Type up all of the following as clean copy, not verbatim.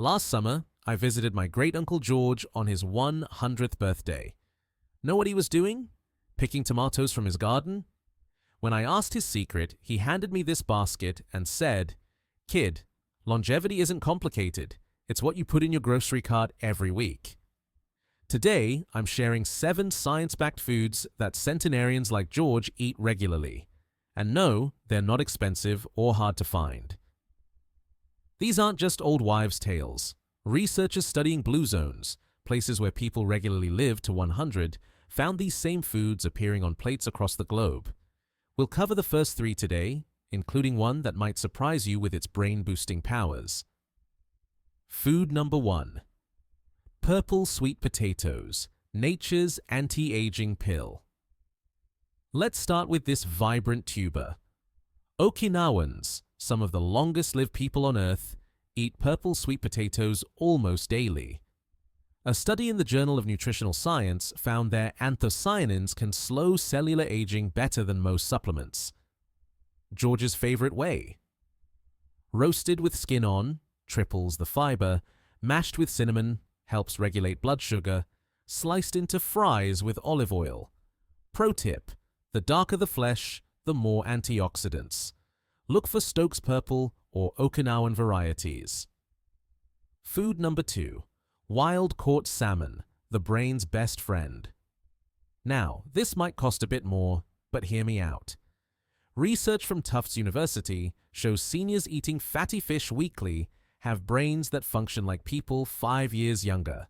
Last summer, I visited my great-uncle George on his 100th birthday. Know what he was doing? Picking tomatoes from his garden? When I asked his secret, he handed me this basket and said, "Kid, longevity isn't complicated. It's what you put in your grocery cart every week." Today, I'm sharing 7 science-backed foods that centenarians like George eat regularly. And no, they're not expensive or hard to find. These aren't just old wives' tales. Researchers studying blue zones, places where people regularly live to 100, found these same foods appearing on plates across the globe. We'll cover the first 3 today, including one that might surprise you with its brain-boosting powers. Food number 1. Purple sweet potatoes, nature's anti-aging pill. Let's start with this vibrant tuber. Okinawans, some of the longest-lived people on Earth, eat purple sweet potatoes almost daily. A study in the Journal of Nutritional Science found their anthocyanins can slow cellular aging better than most supplements. George's favorite way? Roasted with skin on, triples the fiber, mashed with cinnamon, helps regulate blood sugar, sliced into fries with olive oil. Pro tip: the darker the flesh, the more antioxidants. Look for Stokes Purple or Okinawan varieties. Food number 2. Wild-caught salmon, the brain's best friend. Now, this might cost a bit more, but hear me out. Research from Tufts University shows seniors eating fatty fish weekly have brains that function like people 5 years younger.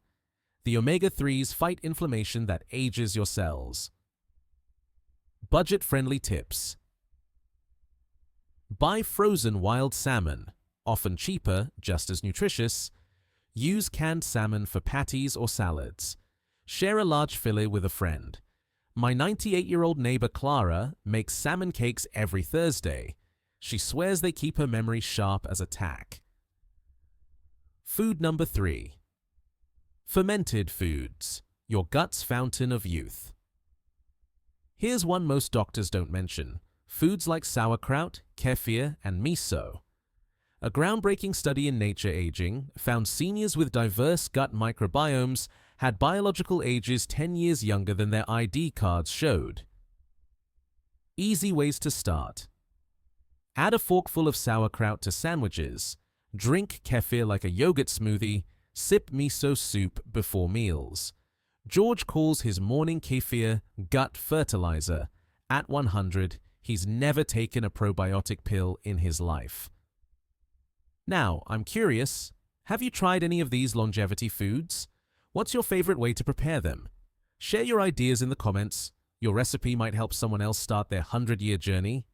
The omega-3s fight inflammation that ages your cells. Budget-friendly tips. Buy frozen wild salmon, often cheaper, just as nutritious. Use canned salmon for patties or salads. Share a large fillet with a friend. My 98-year-old neighbor Clara makes salmon cakes every Thursday. She swears they keep her memory sharp as a tack. Food number 3. Fermented foods, your gut's fountain of youth. Here's one most doctors don't mention: foods like sauerkraut, kefir, and miso. A groundbreaking study in Nature Aging found seniors with diverse gut microbiomes had biological ages 10 years younger than their ID cards showed. Easy ways to start. Add a forkful of sauerkraut to sandwiches. Drink kefir like a yogurt smoothie. Sip miso soup before meals. George calls his morning kefir gut fertilizer. At 100, he's never taken a probiotic pill in his life. Now, I'm curious, have you tried any of these longevity foods? What's your favorite way to prepare them? Share your ideas in the comments. Your recipe might help someone else start their 100-year journey.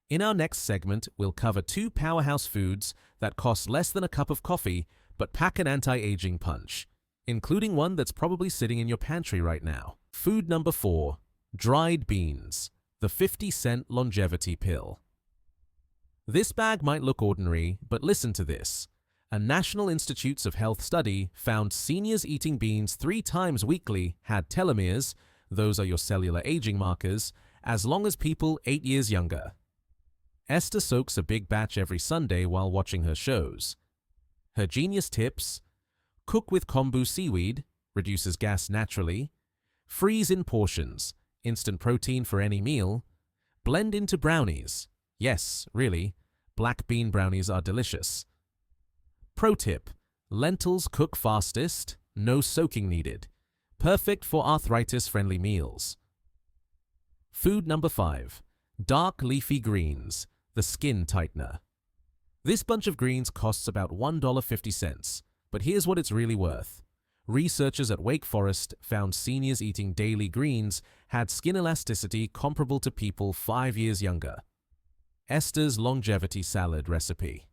In our next segment, we'll cover 2 powerhouse foods that cost less than a cup of coffee but pack an anti-aging punch, including one that's probably sitting in your pantry right now. Food number 4. Dried beans, the 50-cent longevity pill. This bag might look ordinary, but listen to this. A National Institutes of Health study found seniors eating beans 3 times weekly had telomeres, those are your cellular aging markers, as long as people 8 years younger. Esther soaks a big batch every Sunday while watching her shows. Her genius tips: cook with kombu seaweed, reduces gas naturally. Freeze in portions, instant protein for any meal. Blend into brownies. Yes, really, black bean brownies are delicious. Pro tip: lentils cook fastest, no soaking needed. Perfect for arthritis-friendly meals. Food number 5. Dark leafy greens, the skin tightener. This bunch of greens costs about $1.50, but here's what it's really worth. Researchers at Wake Forest found seniors eating daily greens had skin elasticity comparable to people 5 years younger. Esther's longevity salad recipe.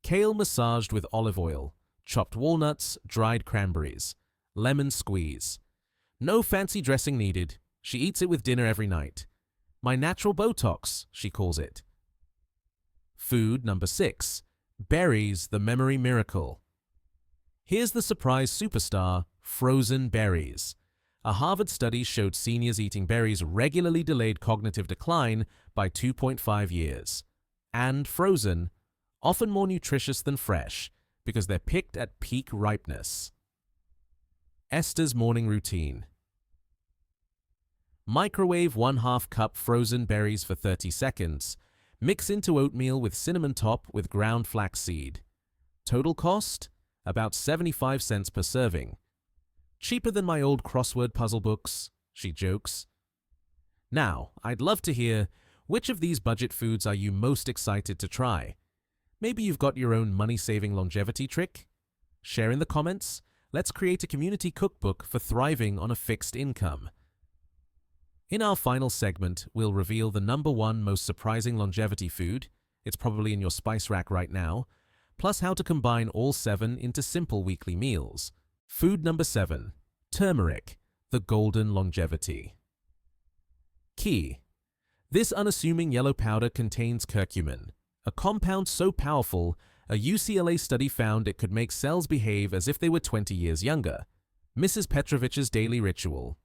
Kale massaged with olive oil, chopped walnuts, dried cranberries, lemon squeeze. No fancy dressing needed. She eats it with dinner every night. My natural Botox, she calls it. Food number 6. Berries, the memory miracle. Here's the surprise superstar, frozen berries. A Harvard study showed seniors eating berries regularly delayed cognitive decline by 2.5 years. And frozen, often more nutritious than fresh, because they're picked at peak ripeness. Esther's morning routine. Microwave 1/2 cup frozen berries for 30 seconds. Mix into oatmeal with cinnamon top with ground flaxseed. Total cost? About 75 cents per serving. Cheaper than my old crossword puzzle books, she jokes. Now, I'd love to hear, which of these budget foods are you most excited to try? Maybe you've got your own money-saving longevity trick? Share in the comments. Let's create a community cookbook for thriving on a fixed income. In our final segment, we'll reveal the #1 most surprising longevity food, it's probably in your spice rack right now, plus how to combine all 7 into simple weekly meals. Food number 7, turmeric, the golden longevity. Key: this unassuming yellow powder contains curcumin, a compound so powerful, a UCLA study found it could make cells behave as if they were 20 years younger. Mrs. Petrovich's daily ritual.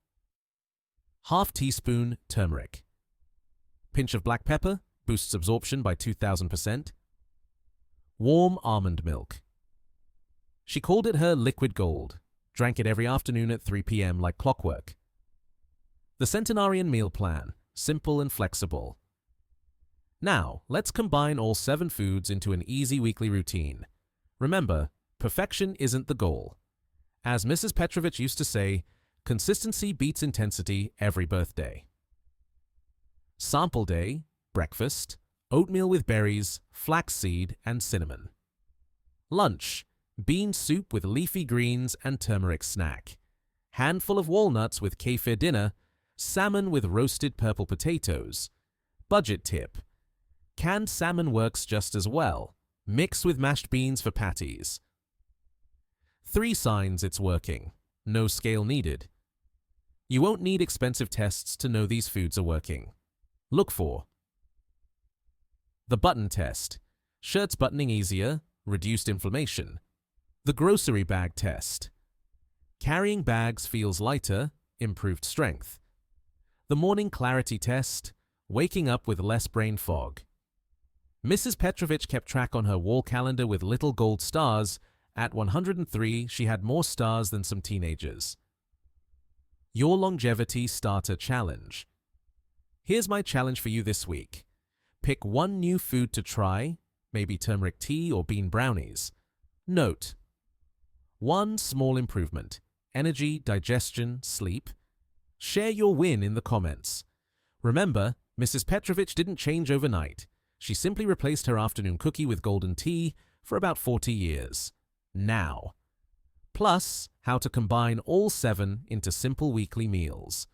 Half teaspoon turmeric. Pinch of black pepper, boosts absorption by 2000%. Warm almond milk. She called it her liquid gold, drank it every afternoon at 3 p.m. like clockwork. The centenarian meal plan, simple and flexible. Now, let's combine all 7 foods into an easy weekly routine. Remember, perfection isn't the goal. As Mrs. Petrovich used to say, consistency beats intensity every birthday. Sample day, breakfast, oatmeal with berries, flaxseed, and cinnamon. Lunch, bean soup with leafy greens and turmeric snack. Handful of walnuts with kefir dinner, salmon with roasted purple potatoes. Budget tip: canned salmon works just as well. Mix with mashed beans for patties. 3 signs it's working. No scale needed. You won't need expensive tests to know these foods are working. Look for the button test. Shirts buttoning easier, reduced inflammation. The grocery bag test. Carrying bags feels lighter, improved strength. The morning clarity test. Waking up with less brain fog. Mrs. Petrovich kept track on her wall calendar with little gold stars. At 103, she had more stars than some teenagers. Your Longevity Starter Challenge. Here's my challenge for you this week. Pick 1 new food to try, maybe turmeric tea or bean brownies. Note: 1 small improvement: energy, digestion, sleep. Share your win in the comments. Remember, Mrs. Petrovich didn't change overnight. She simply replaced her afternoon cookie with golden tea for about 40 years. Now. Plus, how to combine all 7 into simple weekly meals.